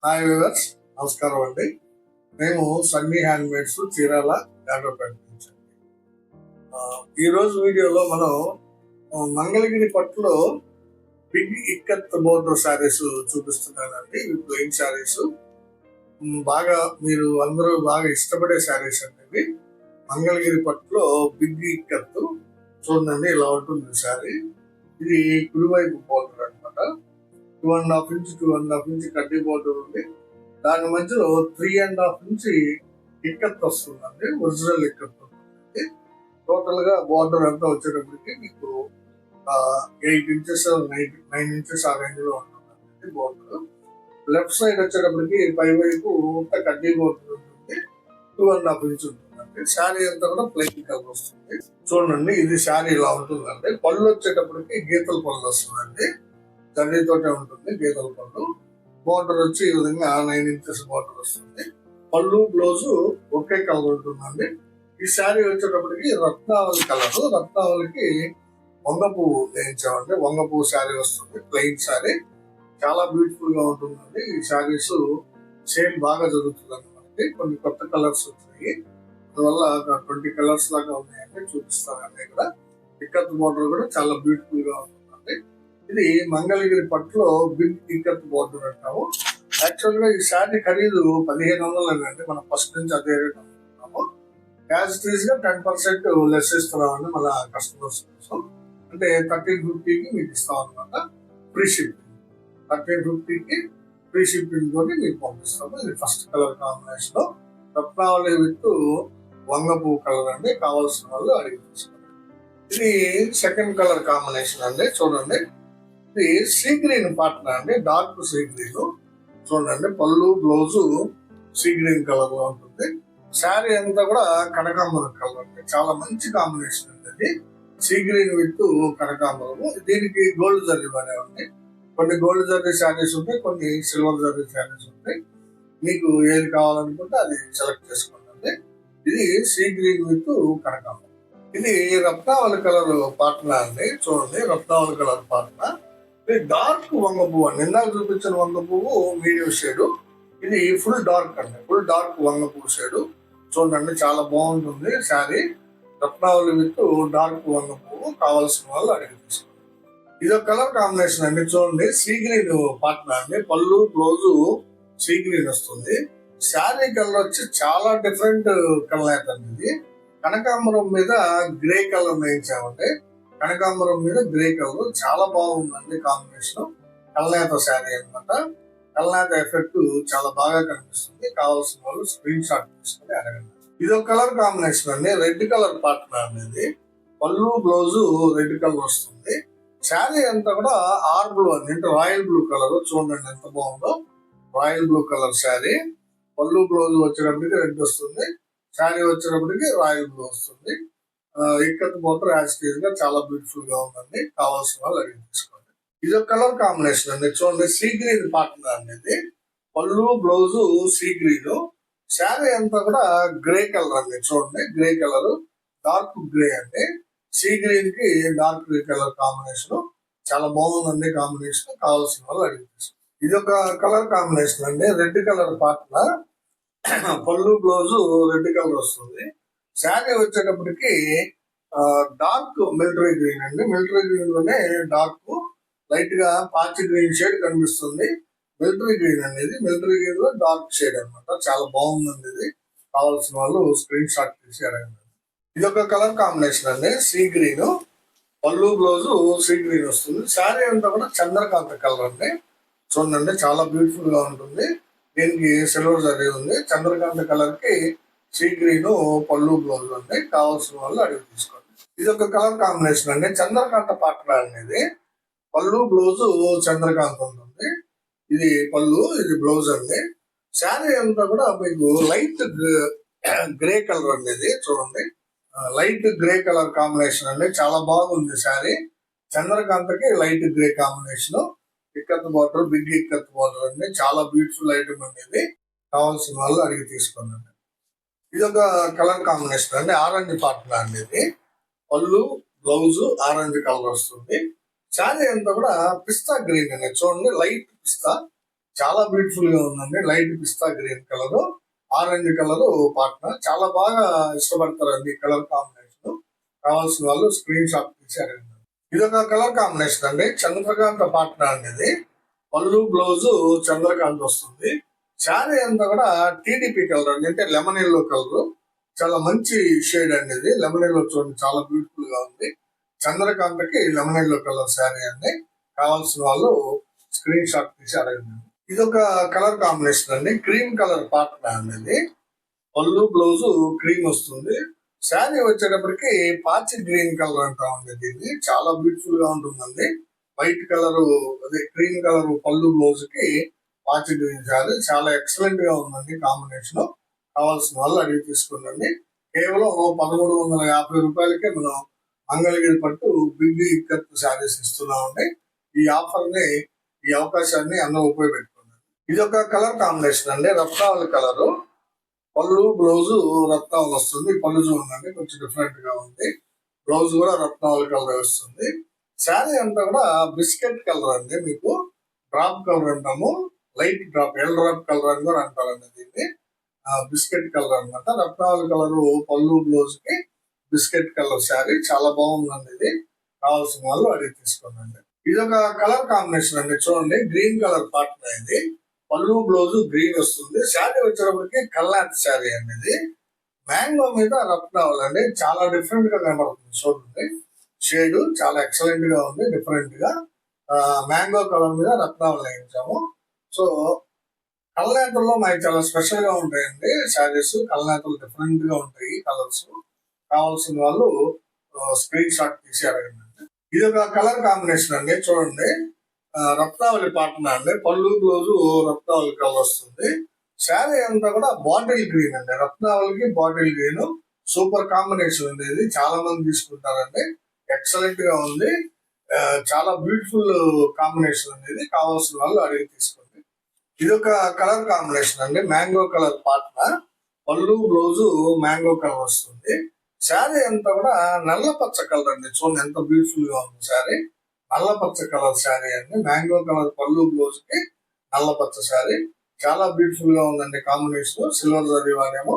Hi viewers, నమస్కారం అండి. మేము సన్నీ హ్యాండ్మేడ్స్ చీరాల యాదవపేట నుంచి. ఈ రోజు వీడియోలో మనం మంగళగిరి పట్టులో బిగ్ ఇక్కత్ బోర్డర్ శారీస్ చూపిస్తున్నానండి. ఇవి ప్లెయిన్ శారీస్, బాగా మీరు అందరూ బాగా ఇష్టపడే శారీస్ అండి. ఇవి మంగళగిరి పట్టులో బిగ్ ఇక్కత్ చూడండి, ఇలా ఉంటుంది శారీ. ఇది కుడివైపు బోర్డర్ అనమాట. 2.5 ఇంచ్ 2.5 ఇంచ్ కడ్డీ బోర్డర్ ఉంది. దాని మధ్యలో 3.5 ఇంచ్ ఇక్కత్ వస్తుందండి, ఒరిజినల్ ఇక్కత్ ఉంటుంది. టోటల్ గా బోర్డర్ అంతా వచ్చేటప్పటికి మీకు 8 ఇంచెస్ 9 ఇంచెస్ ఆ రేంజ్ లో ఉంటుందండి బోర్డర్. లెఫ్ట్ సైడ్ వచ్చేటప్పటికి పై వైపు కడ్డీ బోర్డర్ ఉంటుంది, 2.5 ఇంచ్ ఉంటుందండి. శారీ అంతా కూడా ప్లెయిన్ కలర్ వస్తుంది. చూడండి, ఇది శారీ ఇలా ఉంటుందండి. పళ్ళు వచ్చేటప్పటికి గీతల పళ్ళు వస్తుందండి, జరీతోటే ఉంటుంది గీతల పళ్ళు. బోర్డర్ వచ్చి ఈ విధంగా 9 ఇంచెస్ బోర్డర్ వస్తుంది. పళ్ళు బ్లౌజు ఒకే కలర్ ఉంటుందండి. ఈ శారీ వచ్చేటప్పటికి రత్నావళి కలర్, రత్నావళికి వంగ పువ్వు వేయించామండి. వంగ పువ్వు శారీ వస్తుంది, ప్లెయిన్ శారీ. చాలా బ్యూటిఫుల్ గా ఉంటుందండి. ఈ శారీస్ సేల్ బాగా జరుగుతుంది మనకి. కొన్ని కొత్త కలర్స్ వచ్చినాయి, అందువల్ల 20 కలర్స్ లాగా ఉన్నాయండి, చూపిస్తానండి. ఇక్కడ ఇక్కత్ బోర్డర్ కూడా చాలా బ్యూటిఫుల్ గా ఉంటుందండి. ఇది మంగళగిరి పట్టులో బిగ్ ఇక్కత్ బోర్డర్ అంటాము. యాక్చువల్ గా ఈ శారీ ఖరీదు 1500 అండి. మనం ఫస్ట్ నుంచి అదే రేట్ అనుకుంటున్నాము. యాజ్ ఇట్ ఈస్ గా 10% లెస్ ఇస్తున్నామండి మన కస్టమర్స్ కోసం. అంటే 1350కి మీకు ఇస్తాం అనమాట, ఫ్రీ షిప్పింగ్. 1350కి ఫ్రీ షిప్పింగ్ తోటి మీకు పంపిస్తాము. ఇది ఫస్ట్ కలర్ కాంబినేషన్ లో రత్నావళి విత్ వంగ పువ్వు కలర్ అండి. కావాల్సిన వాళ్ళు అడిగి తీసుకోండి. ఇది సెకండ్ కలర్ కాంబినేషన్ అండి. చూడండి, ఇది సీ గ్రీన్ పార్ట్నర్ అండి, డార్క్ సీ గ్రీన్. చూడండి, పళ్ళు బ్లౌజు సీ గ్రీన్ కలర్ లో ఉంటుంది. శారీ అంతా కూడా కనకాంబరం కలర్ అండి. చాలా మంచి కాంబినేషన్ అండి ఇది, సీ గ్రీన్ విత్ కనకాంబరము. దీనికి గోల్డ్ జరీ వాడేవండి. కొన్ని గోల్డ్ జరీ శారీస్ ఉంటాయి, కొన్ని సిల్వర్ జరీ శారీస్ ఉంటాయి. మీకు ఏది కావాలనుకుంటే అది సెలెక్ట్ చేసుకోండి. ఇది సీ గ్రీన్ విత్ కనకాంబరం. ఇది రత్నావళి కలర్ పార్ట్నర్ అండి. చూడండి, రత్నావళి కలర్ పార్ట్నర్. ఇది డార్క్ వంగ పువ్వు అండి. ఇందాక చూపించిన వంగ పువ్వు మీడియం షేడ్, ఇది ఫుల్ డార్క్ అండి, ఫుల్ డార్క్ వంగ పువ్వు షేడ్. చూడండి, చాలా బాగుంటుంది శారీ. రత్నావళి విత్ డార్క్ వంగ పువ్వు. కావాల్సిన వాళ్ళు అడిగి తీసుకోండి. ఇది ఒక కలర్ కాంబినేషన్ అండి. చూడండి, సీ గ్రీన్ పార్ట్నర్ అండి. పళ్ళు బ్లౌజు సీ గ్రీన్ వస్తుంది. శారీ కలర్ వచ్చి చాలా డిఫరెంట్ కలర్ అవుతుంది. ఇది కనకాంబరం మీద గ్రే కలర్ వేయించామండి. కనకాంబరం మీద గ్రే కలర్ చాలా బాగుందండి కాంబినేషన్. కల్నేత శారీ అనమాట. కల్నేత ఎఫెక్ట్ చాలా బాగా కనిపిస్తుంది. కావాల్సిన వాళ్ళు స్క్రీన్ షాట్ తీసుకుని అడగండి. ఇది ఒక కలర్ కాంబినేషన్ అండి, రెడ్ కలర్ పార్ట్నర్ అనేది. పళ్ళు బ్లౌజు రెడ్ కలర్ వస్తుంది. శారీ అంతా కూడా ఆర్ బ్లూ అండి, అంటే రాయల్ బ్లూ కలర్. చూడండి ఎంత బాగుందో, రాయల్ బ్లూ కలర్ శారీ. పళ్ళు బ్లౌజ్ వచ్చేటప్పటికి రెడ్ వస్తుంది, శారీ వచ్చేటప్పటికి రాయల్ బ్లూ వస్తుంది. ఇక్కత్ బోర్డర్ యాజ్ టీజ్ గా చాలా బ్యూటిఫుల్ గా ఉందండి. కావాల్సిన వాళ్ళు అడిగి తీసుకోండి. ఇది ఒక కలర్ కాంబినేషన్ అండి. చూడండి, సీ గ్రీన్ పార్ట్నర్ అనేది. పళ్ళు బ్లౌజు సీ గ్రీన్, శారీ అంతా కూడా గ్రే కలర్ అండి. చూడండి, గ్రే కలర్, డార్క్ గ్రే అండి. సీ గ్రీన్ కి డార్క్ గ్రే కలర్ కాంబినేషన్ చాలా బాగుందండి కాంబినేషన్. కావాల్సిన వాళ్ళు అడిగి తీసుకోండి. ఇది ఒక కలర్ కాంబినేషన్ అండి, రెడ్ కలర్ పార్ట్నర్. పళ్ళు బ్లౌజు రెడ్ కలర్ వస్తుంది. శారీ వచ్చేటప్పటికి డార్క్ మిలిటరీ గ్రీన్ అండి. మిలిటరీ గ్రీన్ లోనే డార్క్ లైట్ గా పాచి గ్రీన్ షేడ్ కనిపిస్తుంది. మిలిటరీ గ్రీన్ అనేది, మిలిటరీ గ్రీన్ లో డార్క్ షేడ్ అనమాట. చాలా బాగుందండి ఇది. కావాల్సిన వాళ్ళు స్క్రీన్ షాట్ తీసి అడగండి. ఇది ఒక కలర్ కాంబినేషన్ అండి, సీ గ్రీన్. పళ్ళు బ్లౌజు సీ గ్రీన్ వస్తుంది. శారీ అంతా కూడా చంద్రకాంత కలర్ అండి. చూడండి, చాలా బ్యూటిఫుల్ గా ఉంటుంది. దీనికి సిల్వర్ జరీ ఉంది. చంద్రకాంత కలర్ కి సీ గ్రీన్ పళ్ళు బ్లౌజ్ ఉంది. కావాల్సిన వాళ్ళు అడిగి తీసుకోండి. ఇది ఒక కలర్ కాంబినేషన్ అండి, చంద్రకాంత పార్ట్నర్ అనేది. పళ్ళు బ్లౌజ్ చంద్రకాంత ఉంటుంది. ఇది పళ్ళు, ఇది బ్లౌజ్ అండి. శారీ అంతా కూడా మీకు లైట్ గ్రే కలర్ అండి. ఇది చూడండి, లైట్ గ్రే కలర్ కాంబినేషన్ అండి. చాలా బాగుంది శారీ. చంద్రకాంతకి light grey combination. Ikat border, big ikat border అండి. చాలా బ్యూటిఫుల్ ఐటమ్ అండి ఇది. కావాల్సిన వాళ్ళు అడిగి తీసుకోండి. ఇది ఒక కలర్ కాంబినేషన్ అండి, ఆరెంజ్ పార్ట్నర్ అండి. ఇది పళ్ళు బ్లౌజ్ ఆరెంజ్ కలర్ వస్తుంది. శారీ అంతా కూడా పిస్తా గ్రీన్ అండి. చూడండి, లైట్ పిస్తా, చాలా బ్యూటిఫుల్ గా ఉందండి. Light pista green colour, orange colour partner. చాలా బాగా ఇష్టపడతారండి ఈ కలర్ కాంబినేషన్. కావాల్సిన వాళ్ళు స్క్రీన్ షాట్ తీసి అడగండి. ఇది ఒక కలర్ కాంబినేషన్ అండి. చంద్రకాంత పార్ట్నర్ అనేది పళ్ళు బ్లౌజ్ చంద్రకాంత్ వస్తుంది. శారీ అంతా కూడా టీడీపీ కలర్ అండి, అంటే లెమన్ ఎల్లో కలర్. చాలా మంచి షేడ్ అండి ఇది. లెమన్ ఎల్లో చూడండి, చాలా బ్యూటిఫుల్ గా ఉంది. చంద్రకాంతకి లెమన్ ఎల్లో కలర్ శారీ అండి. కావాల్సిన వాళ్ళు స్క్రీన్ షాట్ తీసి అడగండి. ఇది ఒక కలర్ కాంబినేషన్ అండి. క్రీమ్ కలర్ పార్ట్నర్ అనేది పళ్ళు బ్లౌజ్ క్రీమ్ వస్తుంది. శారీ వచ్చేటప్పటికి పాచి గ్రీన్ కలర్ అంటామండి దీన్ని. చాలా బ్యూటిఫుల్ గా ఉంటుందండి. వైట్ కలర్, అదే క్రీమ్ కలర్ పళ్ళు బ్లౌజ్ కి పాచి గ్రీన్ శారీ చాలా ఎక్సలెంట్ గా ఉందండి కాంబినేషన్. కావాల్సిన వాళ్ళు అడిగి తీసుకోండి. కేవలం 1350 రూపాయలకే మనం మంగళగిరి పట్టు బిగ్ ఇక్కత్ శారీస్ ఇస్తున్నామండి. ఈ ఆఫర్ ని, ఈ అవకాశాన్ని అందరూ ఉపయోగపెట్టుకున్నారు. ఇది ఒక కలర్ కాంబినేషన్ అండి, రత్నావళి కలర్. పళ్ళు బ్లౌజ్ రత్నావళి వస్తుంది. పళ్ళు చూడండి కొంచెం డిఫరెంట్ గా ఉంది. బ్లౌజ్ కూడా రత్నావళి కలర్ వస్తుంది. శారీ అంతా కూడా బిస్కెట్ కలర్ అండి. మీకు డ్రాప్ కలర్ అంటాము, light drop, L drop colour అని కూడా అంటారండి దీన్ని. బిస్కెట్ కలర్ అనమాట. రత్నావళి కలర్ పళ్ళు బ్లౌజ్ కి బిస్కెట్ కలర్ శారీ చాలా బాగుందండి ఇది. కావాల్సిన వాళ్ళు అడిగి తీసుకోండి. ఇది ఒక కలర్ కాంబినేషన్ అండి. చూడండి, గ్రీన్ కలర్ పార్ట్నర్ ఇది. పళ్ళు బ్లౌజ్ గ్రీన్ వస్తుంది. శారీ వచ్చేటప్పటికి కల్లాత్ శారీ అండి ఇది. మ్యాంగో మీద రత్నావళి అండి. చాలా డిఫరెంట్ గా కనబడుతుంది. చూడండి, షేడ్ చాలా ఎక్సలెంట్ గా ఉంది, డిఫరెంట్ గా. మ్యాంగో కలర్ మీద రత్నావళి వేయించాము. సో కల్నేతల్లో మనకి చాలా స్పెషల్ గా ఉంటాయండి శారీస్. కల్నేతలు డిఫరెంట్ గా ఉంటాయి కలర్స్. కావాల్సిన వాళ్ళు స్క్రీన్ షాట్ తీసి అడగండి. ఇది ఒక కలర్ కాంబినేషన్ అండి. చూడండి, రత్నావళి పార్ట్నర్ అండి. పళ్ళు బ్లౌజ్ రత్నావళి కలర్ వస్తుంది. శారీ అంతా కూడా బాటిల్ గ్రీన్ అండి. రత్నావళికి బాటిల్ గ్రీన్ సూపర్ కాంబినేషన్ ఉంది. ఇది చాలా మంది తీసుకుంటారండి. ఎక్సలెంట్ గా ఉంది. చాలా బ్యూటిఫుల్ కాంబినేషన్ అనేది. కావాల్సిన వాళ్ళు అడిగి తీసుకోండి. ఇది ఒక కలర్ కాంబినేషన్ అండి, మ్యాంగో కలర్ పార్ట్నర్. పళ్ళు బ్లౌజ్ మ్యాంగో కలర్ వస్తుంది. శారీ అంతా కూడా నల్ల పచ్చ కలర్ అండి. చూడండి ఎంత బ్యూటిఫుల్ గా ఉంది శారీ. నల్ల పచ్చ కలర్ శారీ అండి. మ్యాంగో కలర్ పళ్ళు బ్లౌజ్ కి నల్ల పచ్చ శారీ చాలా బ్యూటిఫుల్ గా ఉందండి కాంబినేషన్. సిల్వర్ జరీ వాడేమో.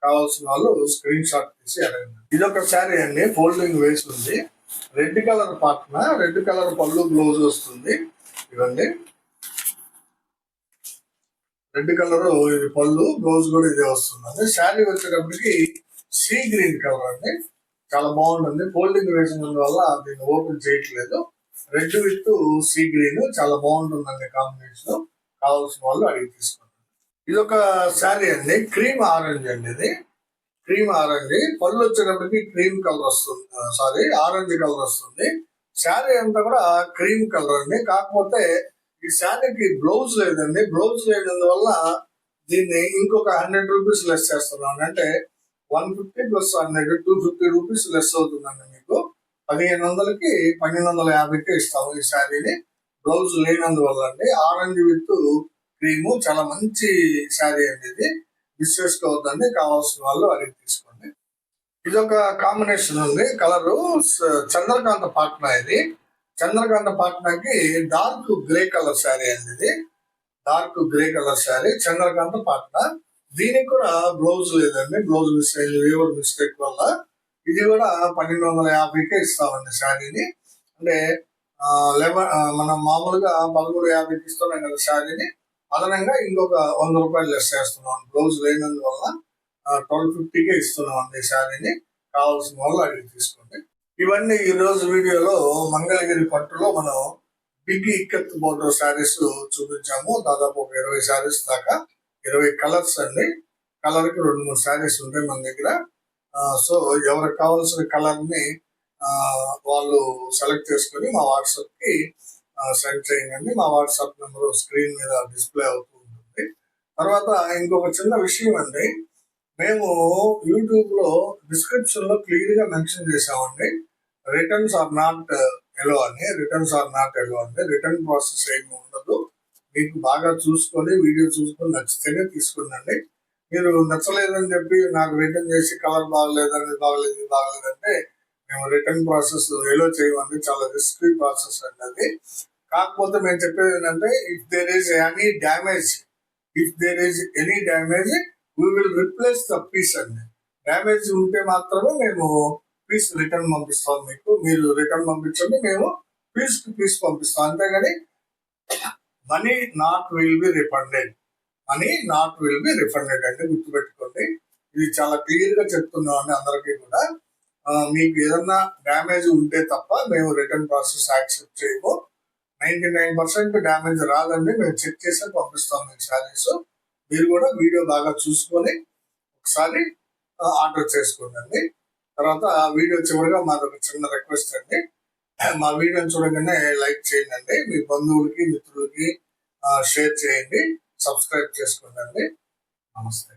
కావాల్సిన వాళ్ళు స్క్రీన్ షాట్ తీసి అడగండి. ఇది ఒక శారీ అండి, ఫోల్డింగ్ వేసి ఉంది. Red colour partner, red colour పళ్ళు బ్లౌజ్ వస్తుంది. ఇవ్వండి, రెడ్ కలర్ ఇది పళ్ళు, బ్లౌజ్ కూడా ఇదే వస్తుంది. శారీ వచ్చేటప్పటికి సీ గ్రీన్ కలర్ అండి. చాలా బాగుంటుంది. ఫోల్డింగ్ వేసిన వల్ల దీన్ని ఓపెన్ చేయట్లేదు. రెడ్ విత్ సీ గ్రీన్ చాలా బాగుంటుందండి కాంబినేషన్. కావాల్సిన వాళ్ళు అడిగి తీసుకోండి. ఇది ఒక శారీ అండి, క్రీమ్ ఆరెంజ్ అండి. ఇది క్రీమ్ ఆరెంజ్. పళ్ళు వచ్చేటప్పటికి క్రీమ్ కలర్ వస్తుంది, సారీ ఆరెంజ్ కలర్ వస్తుంది. శారీ అంతా కూడా క్రీమ్ కలర్ అండి. కాకపోతే ఈ శారీకి బ్లౌజ్ లేదండి. బ్లౌజ్ లేనందువల్ల దీన్ని ఇంకొక 100 రూపీస్ లెస్ చేస్తున్నాం. అంటే 150 ప్లస్ 100, 250 రూపీస్ లెస్ అవుతుందండి. మీకు 1500కి 1250కి ఇస్తాము ఈ శారీని. బ్లౌజ్ లేనందువల్ల అండి. ఆరెంజ్ విత్ క్రీము చాలా మంచి శారీ అండి ఇది. మిస్ చేసుకోవద్దండి. కావాల్సిన వాళ్ళు అడిగి తీసుకోండి. ఇది ఒక కాంబినేషన్ ఉంది. కలరు చంద్రకాంత పాట్నా. ఇది చంద్రకాంత పాట్నాకి డార్క్ గ్రే కలర్ శారీ అండి ఇది. Dark grey colour sari Chandrakanta Patna. దీనికి కూడా బ్లౌజ్ లేదండి. బ్లౌజ్ మిస్టేక్ వల్ల ఇది కూడా 1250కే ఇస్తామండి శారీని. అంటే మనం మామూలుగా 1350కి ఇస్తున్నాం కదా శారీని. అదనంగా ఇంకొక 100 రూపాయలు లెస్ చేస్తున్నాం. బ్లౌజ్ లేనందువల్ల 1250కే ఇస్తున్నాం అండి శారీని. కావాల్సిన వాళ్ళు అడిగి తీసుకోండి. ఇవన్నీ ఈ రోజు వీడియోలో మంగళగిరి పట్టులో మనం బిగ్ ఇక్కత్ బోర్డర్ శారీస్ చూపించాము. దాదాపు ఒక 20 శారీస్ దాకా, 20 కలర్స్ అండి. కలర్ కి 2-3 శారీస్ ఉంటాయి మన దగ్గర. సో ఎవరికి కావాల్సిన కలర్ ని వాళ్ళు సెలెక్ట్ చేసుకుని మా వాట్సాప్ కి సెండ్ చేయండి. మా వాట్సాప్ నెంబర్ స్క్రీన్ మీద డిస్ప్లే అవుతూ ఉంటుంది. తర్వాత ఇంకొక చిన్న విషయం అండి, మేము యూట్యూబ్ లో డిస్క్రిప్షన్ లో క్లియర్ గా మెన్షన్ చేసామండి, రిటర్న్స్ ఆర్ నాట్ ఎలో అని. రిటర్న్స్ ఆర్ నాట్ ఎలో అంటే రిటర్న్ ప్రాసెస్ ఏమి ఉండదు. మీకు బాగా చూసుకొని, వీడియో చూసుకొని నచ్చితేనే తీసుకుందండి. మీరు నచ్చలేదని చెప్పి నాకు రిటర్న్ చేసి కలర్ బాగలేదంటే మేము రిటర్న్ ప్రాసెస్ ఎలో చేయమండి. చాలా రిస్కీ ప్రాసెస్ అండి అది. కాకపోతే మేము చెప్పేది ఏంటంటే if there is any damage we will replace the piece అండి. డ్యామేజ్ ఉంటే మాత్రమే మేము పీస్ రిటర్న్ పంపిస్తాం. మీరు రిటర్న్ పంపించండి, మేము పీస్ టు పీస్ పంపిస్తాం. అంతేగాని money not will be refunded అంటే గుర్తుపెట్టుకోండి. ఇది చాలా క్లియర్ గా చెప్తున్నాం అండి అందరికీ కూడా. మీకు ఏదన్నా డ్యామేజ్ ఉంటే తప్ప మేము రిటర్న్ ప్రాసెస్ యాక్సెప్ట్ చేయము. 99% డ్యామేజ్ రాదండి, మేము చెక్ చేసి పంపిస్తాం మీకు శారీస్. మీరు కూడా వీడియో బాగా చూసుకొని ఒకసారి ఆర్డర్ చేసుకోండి. తర్వాత వీడియో చివరిగా మాది ఒక చిన్న రిక్వెస్ట్ అండి, మా వీడియోని చూడగానే లైక్ చేయండి, మీ బంధువులకి మిత్రులకి షేర్ చేయండి, సబ్స్క్రైబ్ చేసుకోండి. నమస్తే.